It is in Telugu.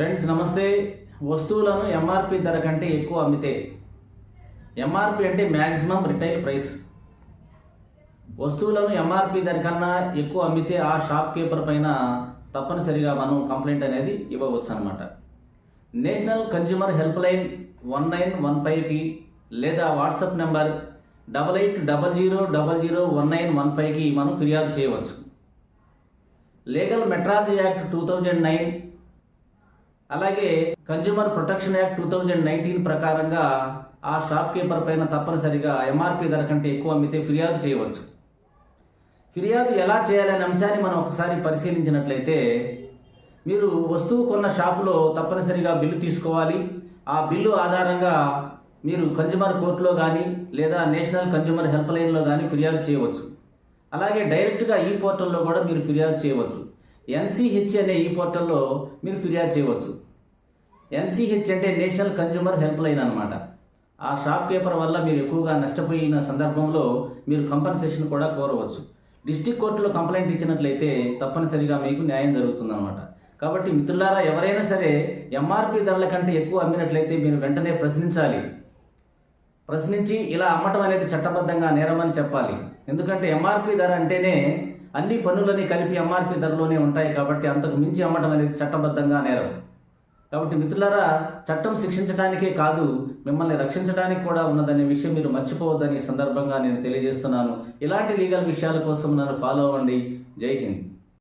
ఫ్రెండ్స్ నమస్తే. వస్తువులను ఎంఆర్పి ధర కంటే ఎక్కువ అమ్మితే, ఎంఆర్పి అంటే మ్యాక్సిమం రిటైల్ ప్రైస్. వస్తువులను ఎంఆర్పి ధర కన్నా ఎక్కువ అమ్మితే ఆ షాప్ కీపర్ పైన తప్పనిసరిగా మనం కంప్లైంట్ అనేది ఇవ్వవచ్చు అనమాట. నేషనల్ కన్జ్యూమర్ హెల్ప్ లైన్ 1915కి లేదా వాట్సాప్ నెంబర్ 8800001915కి మనం ఫిర్యాదు చేయవచ్చు. లీగల్ మెట్రాలజీ యాక్ట్ 2009 అలాగే కన్జ్యూమర్ ప్రొటెక్షన్ యాక్ట్ 2019 ప్రకారంగా ఆ షాప్ కీపర్ పైన తప్పనిసరిగా ఎంఆర్పి ధర కంటే ఎక్కువ అమ్మితే ఫిర్యాదు చేయవచ్చు. ఫిర్యాదు ఎలా చేయాలనే అంశాన్ని మనం ఒకసారి పరిశీలించినట్లయితే, మీరు వస్తువు కొన్న షాపులో తప్పనిసరిగా బిల్లు తీసుకోవాలి. ఆ బిల్లు ఆధారంగా మీరు కన్జ్యూమర్ కోర్టులో కానీ లేదా నేషనల్ కన్జ్యూమర్ హెల్ప్ లైన్లో కానీ ఫిర్యాదు చేయవచ్చు. అలాగే డైరెక్ట్గా ఈ పోర్టల్లో కూడా మీరు ఫిర్యాదు చేయవచ్చు. ఎన్సిహెచ్ అనే ఈ పోర్టల్లో మీరు ఫిర్యాదు చేయవచ్చు. ఎన్సిహెచ్ అంటే నేషనల్ కన్జ్యూమర్ హెల్ప్ లైన్ అనమాట. ఆ షాప్ కీపర్ వల్ల మీరు ఎక్కువగా నష్టపోయిన సందర్భంలో మీరు కంపెన్సేషన్ కూడా కోరవచ్చు. డిస్ట్రిక్ట్ కోర్టులో కంప్లైంట్ ఇచ్చినట్లయితే తప్పనిసరిగా మీకు న్యాయం జరుగుతుందన్నమాట. కాబట్టి మిత్రులారా, ఎవరైనా సరే ఎంఆర్పి ధరల కంటే ఎక్కువ అమ్మినట్లయితే మీరు వెంటనే ప్రశ్నించి ఇలా అమ్మటం అనేది చట్టబద్ధంగా నేరమని చెప్పాలి. ఎందుకంటే ఎంఆర్పి ధర అంటేనే అన్ని పన్నులని కలిపి ఎంఆర్పి ధరలోనే ఉంటాయి. కాబట్టి అంతకు మించి అమ్మటం అనేది చట్టబద్ధంగా నేరం. కాబట్టి మిత్రులారా, చట్టం శిక్షించడానికే కాదు, మిమ్మల్ని రక్షించడానికి కూడా ఉన్నదనే విషయం మీరు మర్చిపోవద్దని సందర్భంగా నేను తెలియజేస్తున్నాను. ఇలాంటి లీగల్ విషయాల కోసం నన్ను ఫాలో అవ్వండి. జై హింద్.